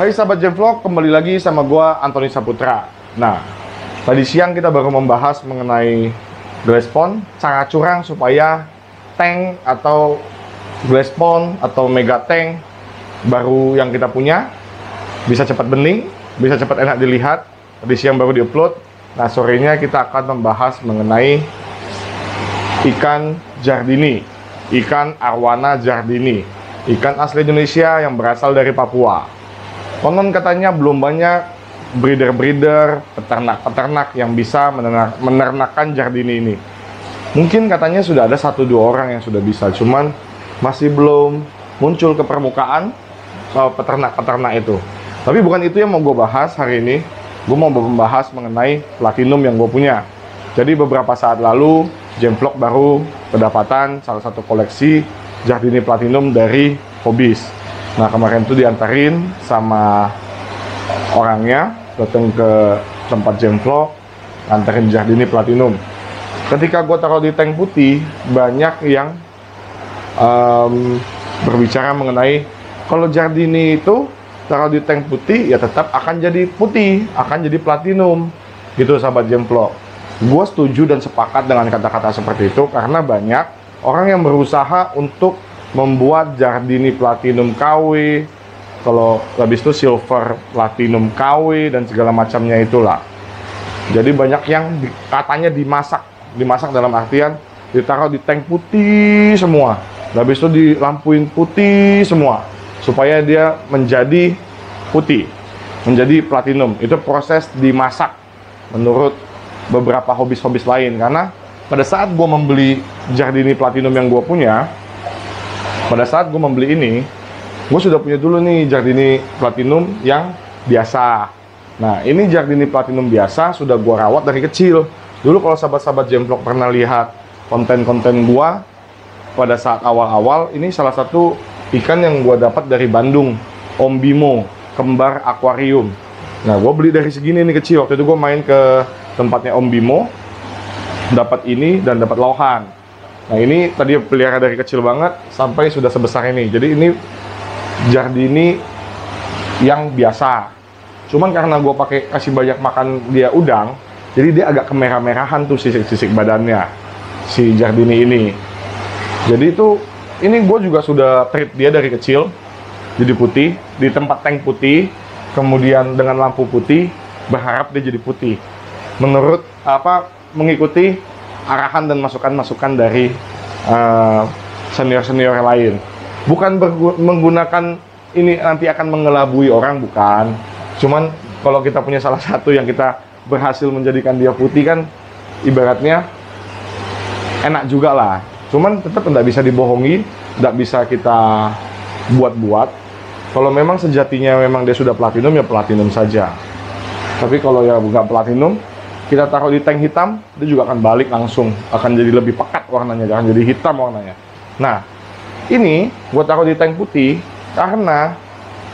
Hai sahabat Jevlog, kembali lagi sama gua Antoni Saputra. Nah, tadi siang kita baru membahas mengenai glass pond, cara curang supaya tank atau glass pond atau mega tank baru yang kita punya bisa cepat bening, bisa cepat enak dilihat. Tadi siang baru diupload. Nah, sorenya kita akan membahas mengenai ikan jardini, ikan arwana jardini, ikan asli Indonesia yang berasal dari Papua. Konon katanya belum banyak breeder-breeder, peternak-peternak yang bisa menernakkan jardini ini. Mungkin katanya sudah ada 1-2 orang yang sudah bisa, cuman masih belum muncul ke permukaan peternak-peternak itu. Tapi bukan itu yang mau gue bahas hari ini. Gue mau membahas mengenai platinum yang gue punya. Jadi beberapa saat lalu Jevlog baru kedapatan salah satu koleksi jardini platinum dari Hobbies. Nah, kemarin tuh diantarin sama orangnya, datang ke tempat Jevlog, antarin jardini platinum. Ketika gue taruh di tank putih, banyak yang berbicara mengenai kalau jardini itu taruh di tank putih ya tetap akan jadi putih, akan jadi platinum, gitu sahabat Jevlog. Gue setuju dan sepakat dengan kata-kata seperti itu karena banyak orang yang berusaha untuk membuat jardini platinum KW, kalau habis itu silver platinum KW dan segala macamnya itulah. Jadi banyak yang katanya dimasak dalam artian ditaruh di tank putih semua, habis itu dilampuin putih semua supaya dia menjadi putih, menjadi platinum. Itu proses dimasak menurut beberapa hobis lain. Karena pada saat gue membeli jardini platinum yang gue punya, pada saat gue membeli ini, gue sudah punya dulu nih jardini platinum yang biasa. Nah, ini jardini platinum biasa sudah gue rawat dari kecil. Dulu kalau sahabat-sahabat Jevlog pernah lihat konten-konten gue pada saat awal-awal, ini salah satu ikan yang gue dapat dari Bandung, Om Bimo, kembar akuarium. Nah, gue beli dari segini nih kecil. Waktu itu gue main ke tempatnya Om Bimo, dapat ini dan dapat lohan. Nah, ini tadi pelihara dari kecil banget sampai sudah sebesar ini. Jadi ini jardini yang biasa. Cuman karena gue pakai kasih banyak makan dia udang, jadi dia agak kemerah-merahan tuh sisik-sisik badannya si jardini ini. Jadi itu ini gue juga sudah treat dia dari kecil jadi putih di tempat tank putih, kemudian dengan lampu putih, berharap dia jadi putih. Menurut mengikuti arahan dan masukan-masukan dari senior-senior lain. Bukan menggunakan ini nanti akan mengelabui orang, bukan. Cuman kalau kita punya salah satu yang kita berhasil menjadikan dia putih kan ibaratnya enak juga lah. Cuman tetap tidak bisa dibohongi, tidak bisa kita buat-buat. Kalau memang sejatinya memang dia sudah platinum, ya platinum saja. Tapi kalau ya bukan platinum, kita taruh di tank hitam, dia juga akan balik langsung, akan jadi lebih pekat warnanya, jangan jadi hitam warnanya. Nah, ini gue taruh di tank putih karena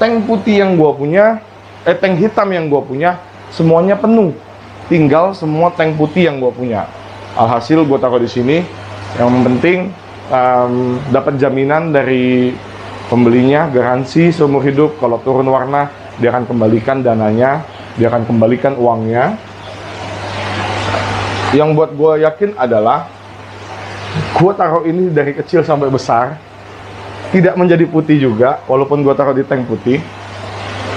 tank putih yang gue punya, tank hitam yang gue punya semuanya penuh, tinggal semua tank putih yang gue punya. Alhasil gue taruh di sini. Yang penting dapat jaminan dari pembelinya, garansi seumur hidup. Kalau turun warna, dia akan kembalikan dananya, dia akan kembalikan uangnya. Yang buat gue yakin adalah gue taruh ini dari kecil sampai besar tidak menjadi putih juga, walaupun gue taruh di tank putih.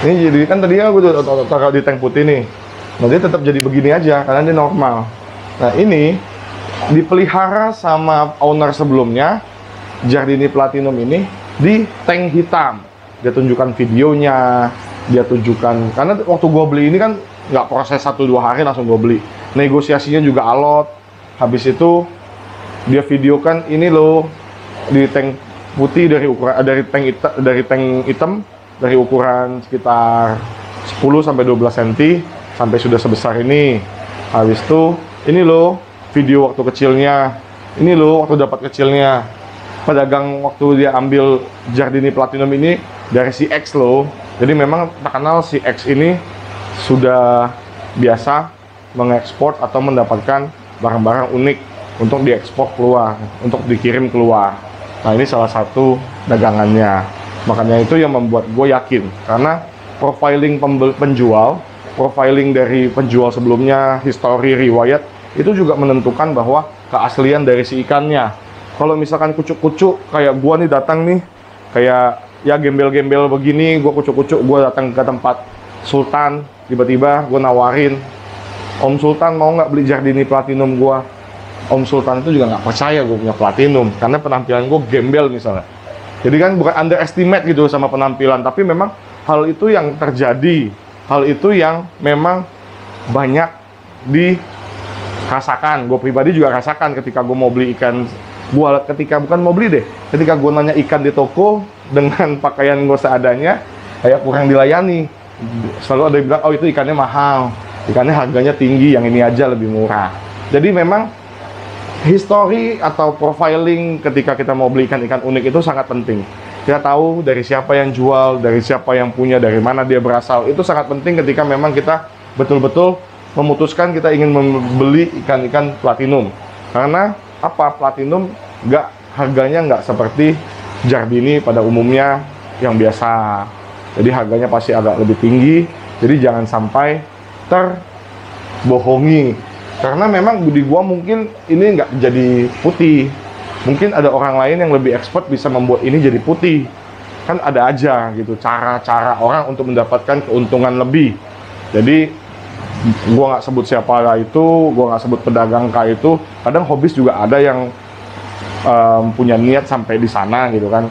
Ini jadi kan tadinya gue taruh di tank putih nih, nah dia tetap jadi begini aja karena dia normal. Nah, ini dipelihara sama owner sebelumnya, jardini platinum ini di tank hitam. Dia tunjukkan videonya, dia tunjukkan, karena waktu gue beli ini kan nggak proses 1-2 hari langsung gue beli. Negosiasinya juga alot. Habis itu dia videokan ini loh di tank putih dari ukuran dari tank hitam dari ukuran sekitar 10-12 cm sampai sudah sebesar ini. Habis itu ini loh video waktu kecilnya, ini loh waktu dapat kecilnya. Pedagang waktu dia ambil jardini platinum ini dari si X loh. Jadi memang terkenal si X ini sudah biasa mengekspor atau mendapatkan barang-barang unik untuk diekspor keluar, untuk dikirim keluar. Nah, ini salah satu dagangannya. Makanya itu yang membuat gue yakin, karena profiling penjual, profiling dari penjual sebelumnya, histori riwayat, itu juga menentukan bahwa keaslian dari si ikannya. Kalau misalkan kucuk-kucuk kayak gua nih datang nih, kayak ya gembel-gembel begini, gua kucuk-kucuk, gua datang ke tempat Sultan, tiba-tiba gua nawarin, Om Sultan mau nggak beli Giardini Platinum gua? Om Sultan itu juga nggak percaya gue punya Platinum, karena penampilan gue gembel misalnya. Jadi kan bukan underestimate gitu sama penampilan, tapi memang hal itu yang terjadi, hal itu yang memang banyak dirasakan. Gue pribadi juga rasakan ketika gue mau beli ikan, bukan mau beli deh, ketika gue nanya ikan di toko dengan pakaian gue seadanya, kayak kurang dilayani. Selalu ada yang bilang, oh itu ikannya mahal, ikannya harganya tinggi, yang ini aja lebih murah. Jadi memang history atau profiling ketika kita mau beli ikan-ikan unik itu sangat penting. Kita tahu dari siapa yang jual, dari siapa yang punya, dari mana dia berasal. Itu sangat penting ketika memang kita betul-betul memutuskan kita ingin membeli ikan-ikan Platinum. Karena apa? Platinum harganya nggak seperti Giardini pada umumnya yang biasa. Jadi harganya pasti agak lebih tinggi. Jadi jangan sampai terbohongi. Karena memang di gua mungkin ini nggak jadi putih. Mungkin ada orang lain yang lebih expert bisa membuat ini jadi putih. Kan ada aja gitu cara-cara orang untuk mendapatkan keuntungan lebih. Jadi gua nggak sebut siapa lah itu, gua nggak sebut pedagang kah itu. Kadang hobis juga ada yang punya niat sampai di sana gitu kan.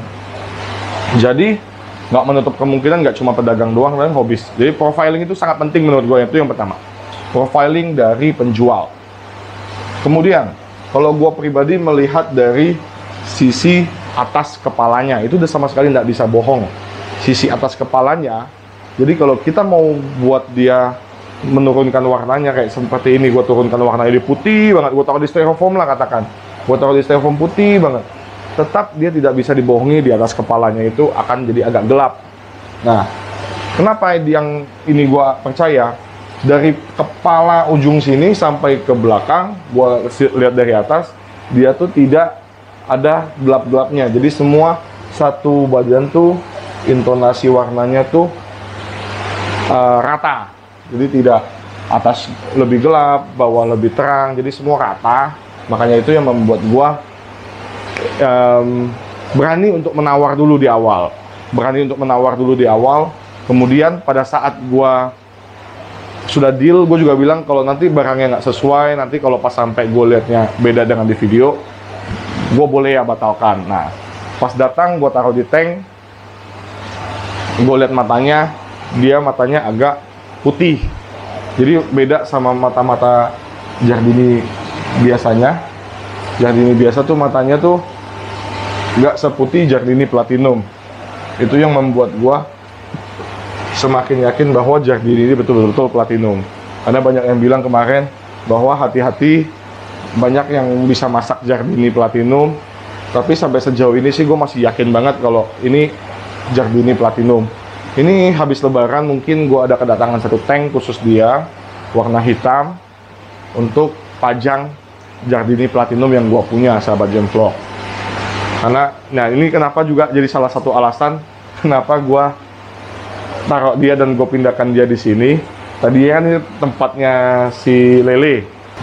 Jadi nggak menutup kemungkinan nggak cuma pedagang doang dan hobis. Jadi profiling itu sangat penting menurut gue, itu yang pertama. Profiling dari penjual. Kemudian, kalau gue pribadi melihat dari sisi atas kepalanya, itu udah sama sekali nggak bisa bohong. Sisi atas kepalanya, jadi kalau kita mau buat dia menurunkan warnanya kayak seperti ini, gue turunkan warnanya di putih banget, gue taruh di styrofoam lah katakan, gue taruh di styrofoam putih banget, tetap dia tidak bisa dibohongi, di atas kepalanya itu akan jadi agak gelap. Nah, kenapa yang ini gua percaya? Dari kepala ujung sini sampai ke belakang, gua lihat dari atas, dia tuh tidak ada gelap-gelapnya. Jadi semua satu bagian tuh intonasi warnanya tuh rata. Jadi tidak atas lebih gelap, bawah lebih terang. Jadi semua rata. Makanya itu yang membuat gua berani untuk menawar dulu di awal, kemudian pada saat gua sudah deal, gue juga bilang kalau nanti barangnya nggak sesuai, nanti kalau pas sampai gue liatnya beda dengan di video, gue boleh ya batalkan. Nah, pas datang gue taruh di tank, gue lihat matanya, dia matanya agak putih, jadi beda sama mata-mata Giardini biasanya. Giardini biasa tuh matanya tuh nggak seputih Giardini Platinum. Itu yang membuat gua semakin yakin bahwa Giardini ini betul-betul Platinum. Karena banyak yang bilang kemarin bahwa hati-hati, banyak yang bisa masak Giardini Platinum, tapi sampai sejauh ini sih gue masih yakin banget kalau ini Giardini Platinum. Ini habis lebaran mungkin gue ada kedatangan satu tank khusus dia, warna hitam, untuk pajang Giardini Platinum yang gue punya, sahabat Gemvlog. Karena, nah ini kenapa juga jadi salah satu alasan kenapa gue taruh dia dan gue pindahkan dia di sini. Tadinya kan ini tempatnya si Lele.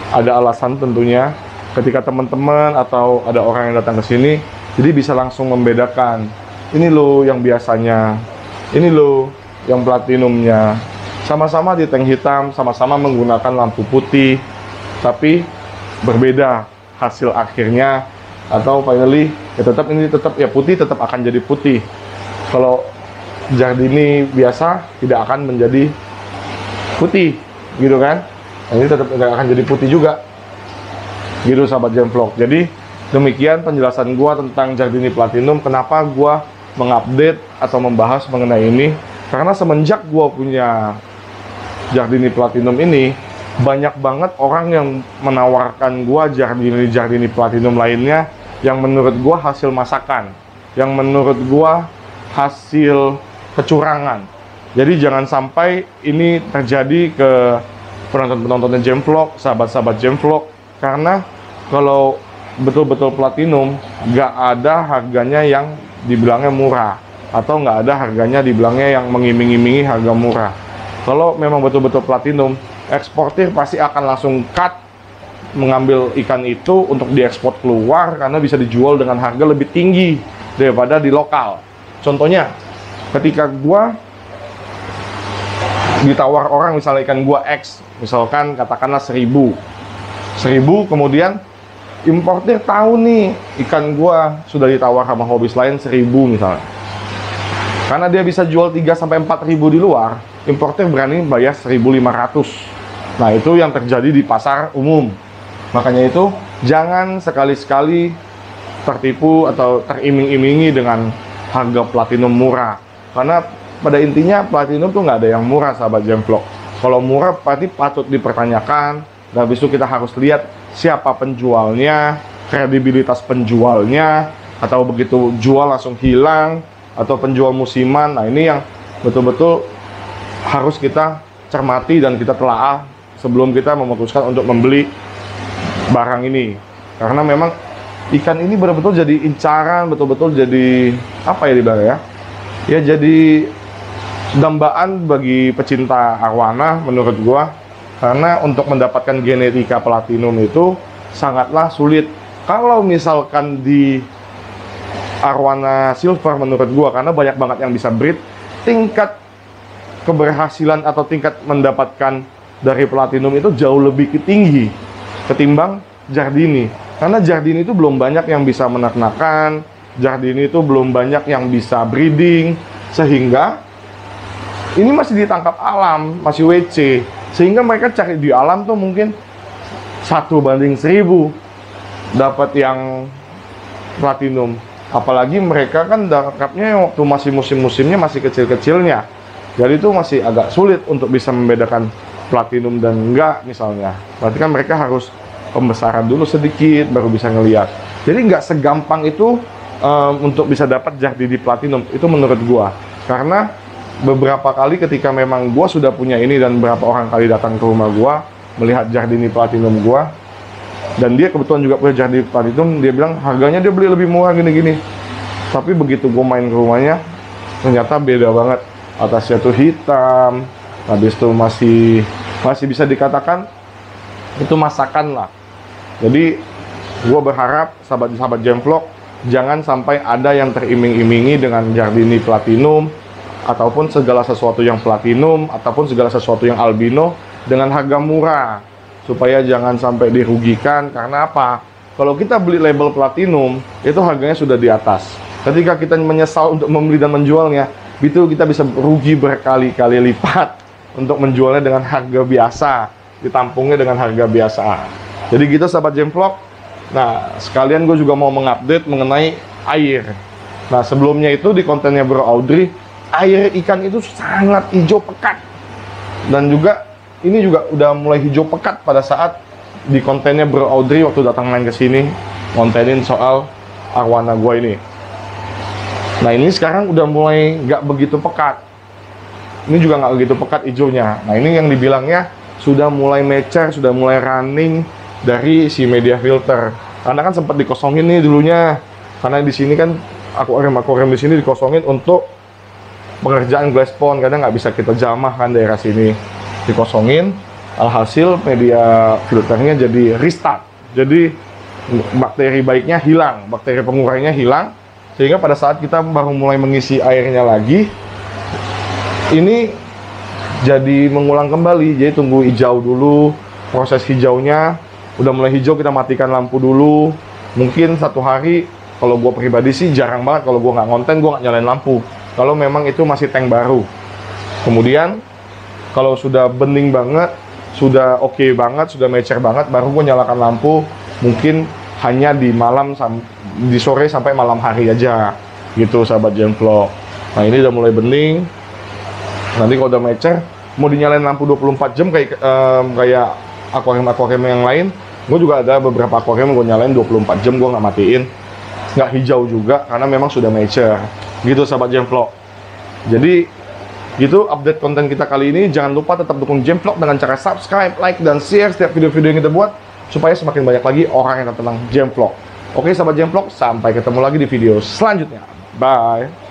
Ada alasan tentunya ketika teman-teman atau ada orang yang datang ke sini, jadi bisa langsung membedakan. Ini loh yang biasanya, ini loh yang platinumnya. Sama-sama di tank hitam, sama-sama menggunakan lampu putih, tapi berbeda hasil akhirnya. Atau finally ya tetap ini tetap ya putih, tetap akan jadi putih. Kalau Giardini biasa tidak akan menjadi putih gitu kan. Nah, ini tetap tidak akan jadi putih juga gitu, sahabat Gemvlog. Jadi demikian penjelasan gua tentang Giardini Platinum. Kenapa gua mengupdate atau membahas mengenai ini, karena semenjak gua punya Giardini Platinum ini, banyak banget orang yang menawarkan gua Giardini Platinum lainnya yang menurut gua hasil masakan, yang menurut gua hasil kecurangan. Jadi jangan sampai ini terjadi ke penonton-penontonnya Gemvlog, sahabat-sahabat Gemvlog, karena kalau betul-betul platinum nggak ada harganya yang dibilangnya murah. atau nggak ada harganya dibilangnya yang mengiming-imingi harga murah. Kalau memang betul-betul platinum, eksportir pasti akan langsung cut mengambil ikan itu untuk diekspor keluar karena bisa dijual dengan harga lebih tinggi daripada di lokal. Contohnya, ketika gua ditawar orang misalnya ikan gua X, misalkan katakanlah 1000, kemudian importir tahu nih ikan gua sudah ditawar sama hobis lain 1000 misalnya. Karena dia bisa jual 3-4 ribu di luar, importir berani bayar 1.500. Nah, itu yang terjadi di pasar umum. Makanya itu jangan sekali-sekali tertipu atau teriming-imingi dengan harga platinum murah. Karena pada intinya platinum tuh nggak ada yang murah, sahabat Gemplok. Kalau murah pasti patut dipertanyakan. Dan habis itu kita harus lihat siapa penjualnya, kredibilitas penjualnya, atau begitu jual langsung hilang, atau penjual musiman. Nah, ini yang betul-betul harus kita cermati dan kita telaah sebelum kita memutuskan untuk membeli barang ini. Karena memang ikan ini betul-betul jadi incaran, betul-betul jadi apa ya dibilang ya? Ya jadi dambaan bagi pecinta arwana menurut gua. Karena untuk mendapatkan genetika platinum itu sangatlah sulit. Kalau misalkan di arwana silver menurut gua, karena banyak banget yang bisa breed, tingkat keberhasilan atau tingkat mendapatkan dari platinum itu jauh lebih tinggi ketimbang Giardini. Karena Giardini itu belum banyak yang bisa menak-nakan, Giardini itu belum banyak yang bisa breeding, sehingga ini masih ditangkap alam, masih WC, sehingga mereka cari di alam tuh mungkin 1/1000 dapat yang platinum. Apalagi mereka kan tangkapnya waktu masih musim-musimnya masih kecil-kecilnya, jadi itu masih agak sulit untuk bisa membedakan platinum dan enggak misalnya. Berarti kan mereka harus pembesaran dulu sedikit baru bisa ngelihat. Jadi nggak segampang itu untuk bisa dapat Giardini platinum itu menurut gua. Karena beberapa kali ketika memang gua sudah punya ini dan beberapa orang kali datang ke rumah gua melihat Giardini platinum gua, dan dia kebetulan juga punya Giardini platinum, dia bilang harganya dia beli lebih murah gini-gini. Tapi begitu gua main ke rumahnya ternyata beda banget. Atasnya tuh hitam, habis itu masih bisa dikatakan itu masakan lah. Jadi gue berharap sahabat-sahabat Gemplok jangan sampai ada yang teriming-imingi dengan Giardini platinum ataupun segala sesuatu yang platinum ataupun segala sesuatu yang albino dengan harga murah, supaya jangan sampai dirugikan. Karena apa? Kalau kita beli label platinum itu harganya sudah di atas. Ketika kita menyesal untuk membeli dan menjualnya, itu kita bisa rugi berkali-kali lipat untuk menjualnya dengan harga biasa, ditampungnya dengan harga biasa. Jadi gitu sahabat Gemplok. Nah, sekalian gue juga mau mengupdate mengenai air. Nah, sebelumnya itu di kontennya Bro Audrey, air ikan itu sangat hijau pekat. Dan juga ini juga udah mulai hijau pekat pada saat di kontennya Bro Audrey waktu datang main ke sini kontenin soal arwana gue ini. Nah, ini sekarang udah mulai nggak begitu pekat. Ini juga nggak begitu pekat hijaunya. Nah, ini yang dibilangnya sudah mulai mecer, sudah mulai running dari si media filter. Karena kan sempat dikosongin nih dulunya. Karena di sini kan akuarium di sini dikosongin untuk pengerjaan glass pond, karena nggak bisa kita jamah kan daerah sini. Dikosongin, alhasil media filternya jadi restart. Jadi bakteri baiknya hilang, bakteri pengurainya hilang, sehingga pada saat kita baru mulai mengisi airnya lagi, ini jadi mengulang kembali. Jadi tunggu hijau dulu, proses hijaunya udah mulai hijau, kita matikan lampu dulu. Mungkin 1 hari, kalau gue pribadi sih jarang banget kalau gue nggak ngonten, gue nggak nyalain lampu. Kalau memang itu masih tank baru. Kemudian kalau sudah bening banget, sudah oke banget, sudah mecer banget, baru gue nyalakan lampu. Mungkin hanya di malam, di sore sampai malam hari aja. Gitu sahabat Gemplok. Nah, ini udah mulai bening. Nanti kalau udah mecer, mau dinyalain lampu 24 jam kayak akuarium-akuarium yang lain. Gue juga ada beberapa akuarium gue nyalain 24 jam, gue nggak matiin. Nggak hijau juga, karena memang sudah mature. Gitu sahabat Gemplok. Jadi, gitu update konten kita kali ini. Jangan lupa tetap dukung Gemplok dengan cara subscribe, like, dan share setiap video-video yang kita buat, supaya semakin banyak lagi orang yang tentang Gemplok. Oke sahabat Gemplok, sampai ketemu lagi di video selanjutnya. Bye!